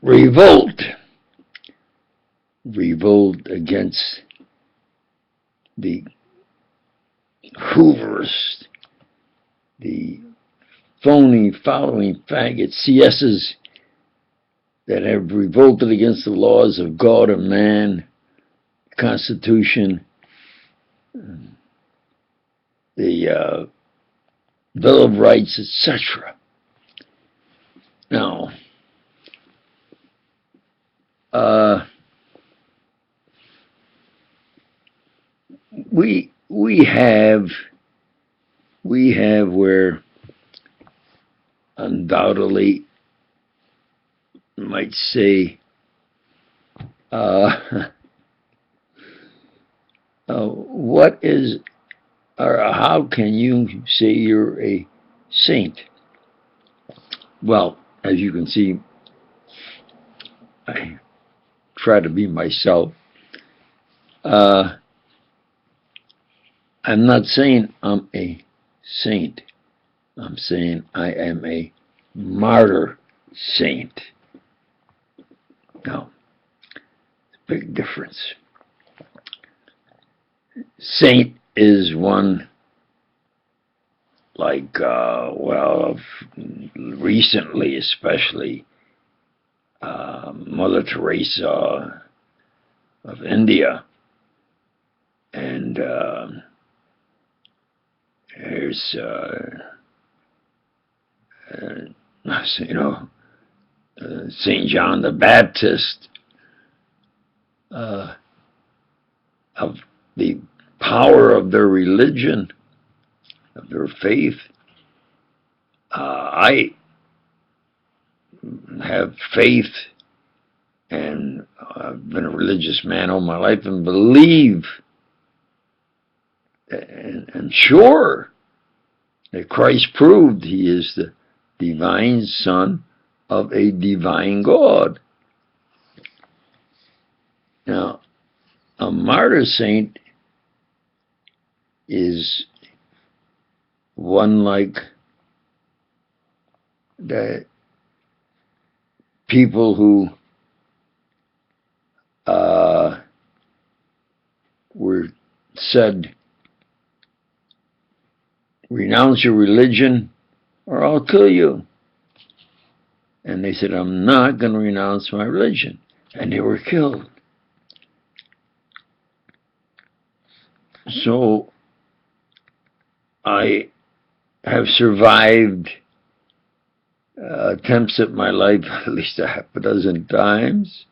revolt. Revolt against the Hoovers, the phony, following faggot CSs that have revolted against the laws of God and man, Constitution, the Bill of Rights, etc. Now, we have where undoubtedly you might say what is, or how can you say you're a saint? Well, as you can see, I try to be myself. I'm not saying I'm a saint. I'm saying I am a martyr saint. Now, big difference. Saint is one like, recently especially, Mother Teresa of India, and there's, St. John the Baptist, of the power of their religion, of their faith. I have faith, and I've been a religious man all my life, and believe and sure that Christ proved he is the divine Son of a divine God. Now, a martyr saint is one like the people who were said, renounce your religion or I'll kill you. And they said, I'm not going to renounce my religion. And they were killed. So I have survived attempts at my life at least a half a dozen times,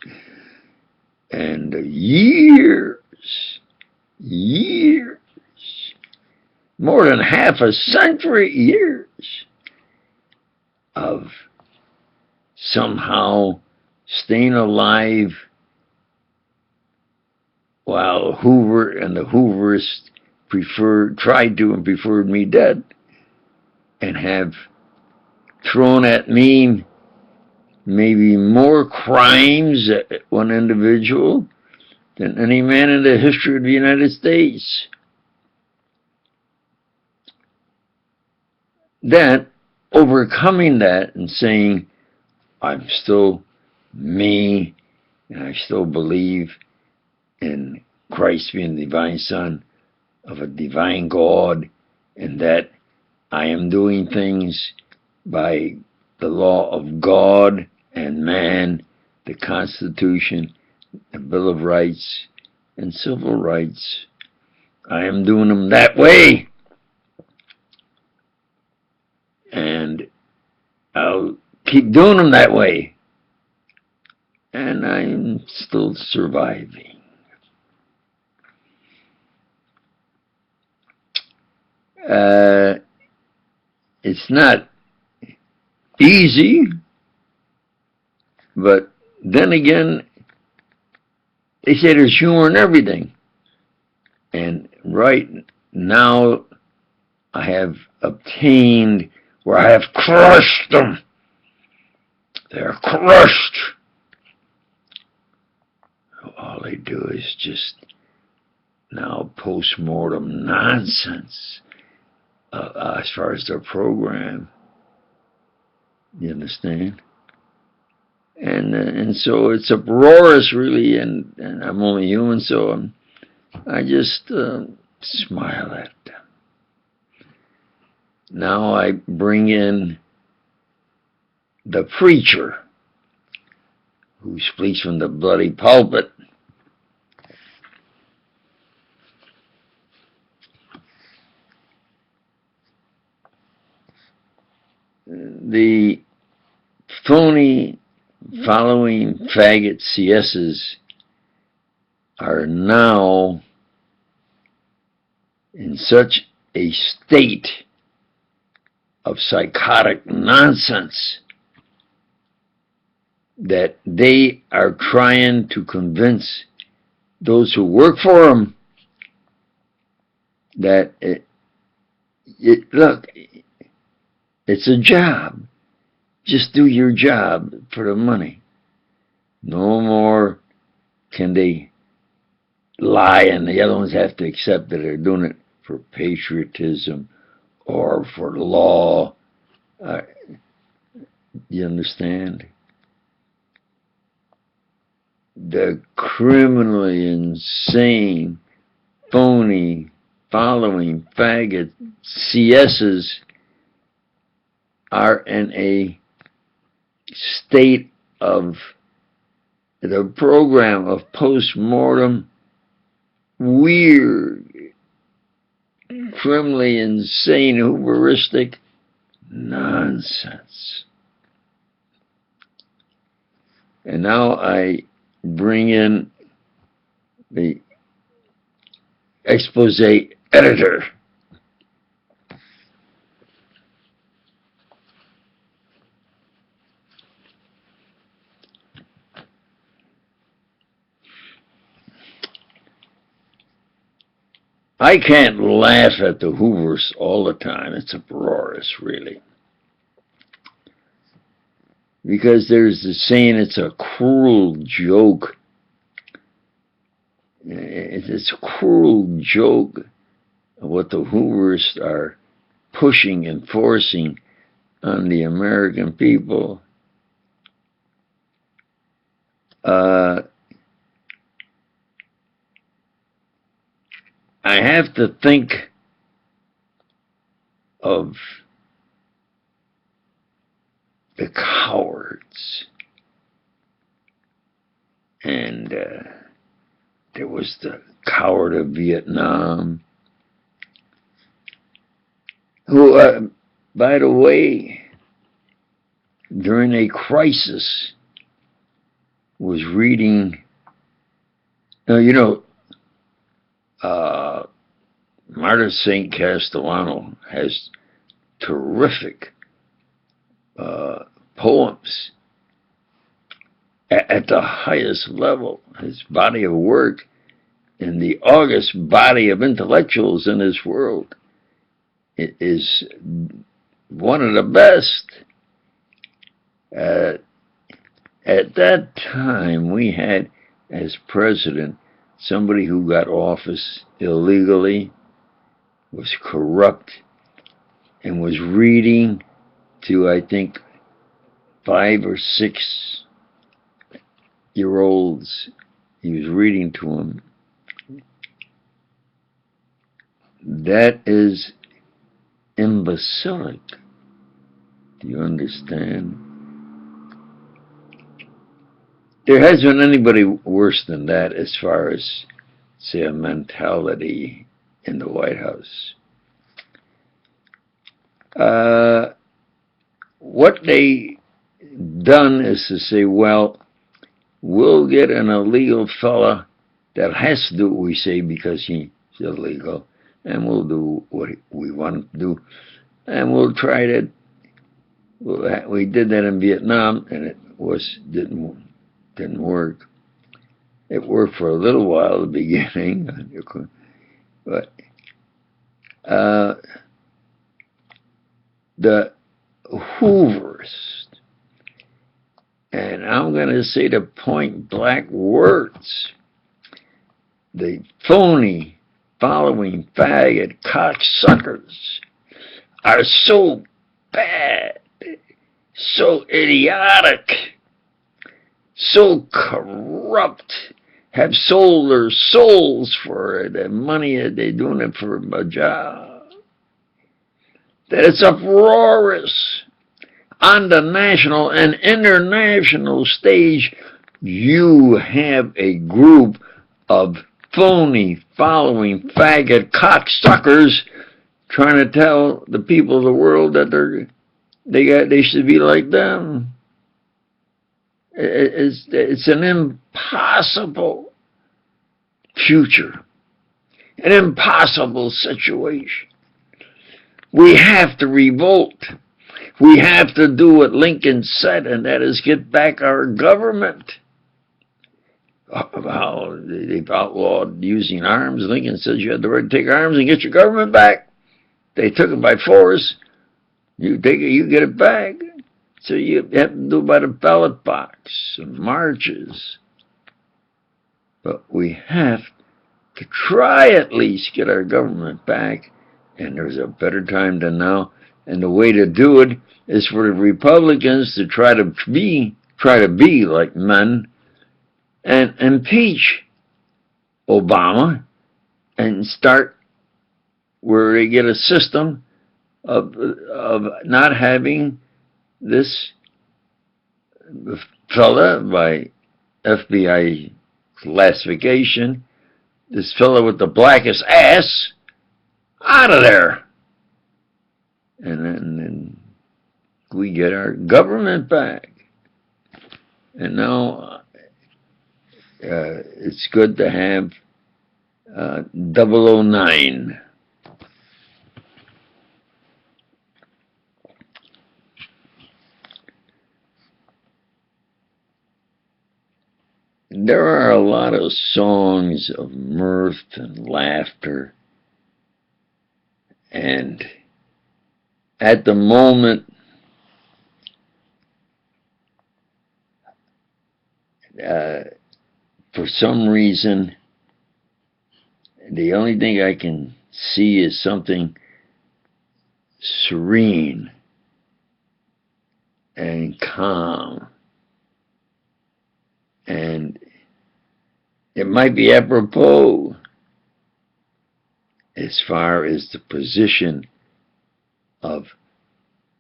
and years, more than half a century years of somehow staying alive while Hoover and the Hooverists tried to and preferred me dead, and have thrown at me maybe more crimes at one individual than any man in the history of the United States. That, overcoming that and saying, I'm still me, and I still believe in Christ being the divine Son of a divine God, and that I am doing things by the law of God and man, the Constitution, the Bill of Rights, and civil rights. I am doing them that way, and I'll keep doing them that way, and I'm still surviving. It's not easy, but then again, they say there's humor in everything. And right now, I have obtained where I have crushed them. They're crushed. All they do is just now post-mortem nonsense as far as their program. You understand? and so it's uproarious, really, and I'm only human, so I just smile at them. Now I bring in the preacher who speaks from the bloody pulpit. The phony following faggot CSs are now in such a state of psychotic nonsense that they are trying to convince those who work for them that look, it's a job. Just do your job for the money. No more can they lie and the other ones have to accept that they're doing it for patriotism or for law. You understand? The criminally insane, phony, following faggot CSs are in a state of the program of post-mortem, weird, criminally insane, hubristic nonsense. And now I bring in the expose editor. I can't laugh at the Hoovers all the time. It's uproarious, really. Because there's the saying, it's a cruel joke. It's a cruel joke of what the Hoovers are pushing and forcing on the American people. I have to think of the cowards. And there was the coward of Vietnam, who, by the way, during a crisis, was reading, Martyr St. Castellano has terrific poems at the highest level. His body of work in the august body of intellectuals in this world, it is one of the best. At that time, we had as president somebody who got office illegally, was corrupt, and was reading to, I think, 5 or 6 year olds. He was reading to them. That is imbecilic. Do you understand? There hasn't been anybody worse than that as far as, say, a mentality in the White House. What they done is to say, well, we'll get an illegal fella that has to do what we say because he's illegal, and we'll do what we want him to do, and we'll try to. We did that in Vietnam, and it didn't work. It worked for a little while at the beginning, but the Hoovers, and I'm going to say the point blank words, the phony, following faggot cocksuckers are so bad, so idiotic, so corrupt, have sold their souls for the money that they're doing it for a job, that it's uproarious. On the national and international stage, you have a group of phony, following, faggot cocksuckers trying to tell the people of the world that they should be like them. It's an impossible future, an impossible situation. We have to revolt. We have to do what Lincoln said, and that is get back our government. How they've outlawed using arms. Lincoln says you had the right to take arms and get your government back. They took it by force. You take it, you get it back. So you have to do it by the ballot box and marches. But we have to try at least get our government back, and there's a better time than now. And the way to do it is for the Republicans to try to be like men and impeach Obama and start where they get a system of not having this fella by F.B.I. classification, this fella with the blackest ass, out of there. And then we get our government back. And now it's good to have 009. There are a lot of songs of mirth and laughter, and at the moment, for some reason, the only thing I can see is something serene and calm. And it might be apropos as far as the position of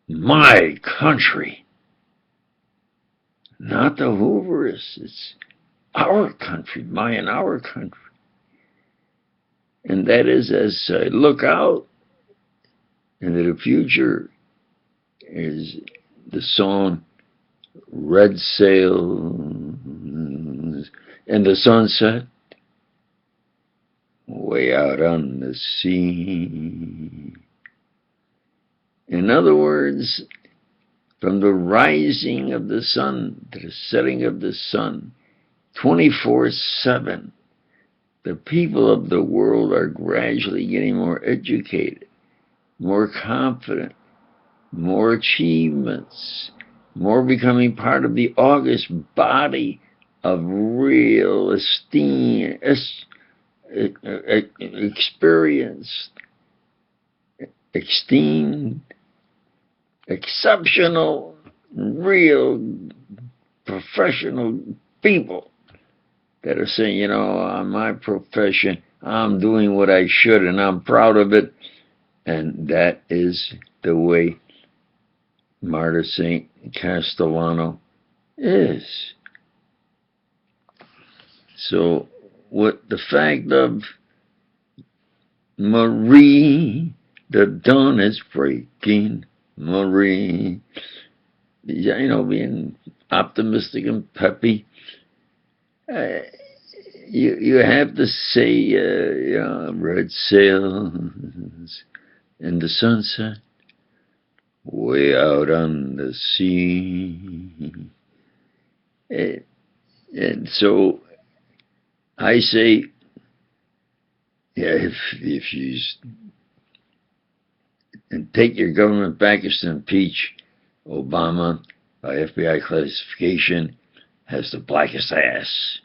my country. Not the Hooverists, it's our country, my and our country. And that is, as I look out into the future, is the song Red Sails and the sunset way out on the sea. In other words, from the rising of the sun to the setting of the sun, 24/7, the people of the world are gradually getting more educated, more confident, more achievements, more becoming part of the august body of real esteem, experienced, esteemed, exceptional, real, professional people that are saying, you know, on my profession, I'm doing what I should and I'm proud of it. And that is the way Martyr St. Castellano is. So, what the fact of Marie, the dawn is breaking, Marie, you know, being optimistic and peppy, you have to say, you know, red sails in the sunset, way out on the sea. And so I say, yeah, if you take your government back is to impeach Obama by FBI classification, has the blackest ass.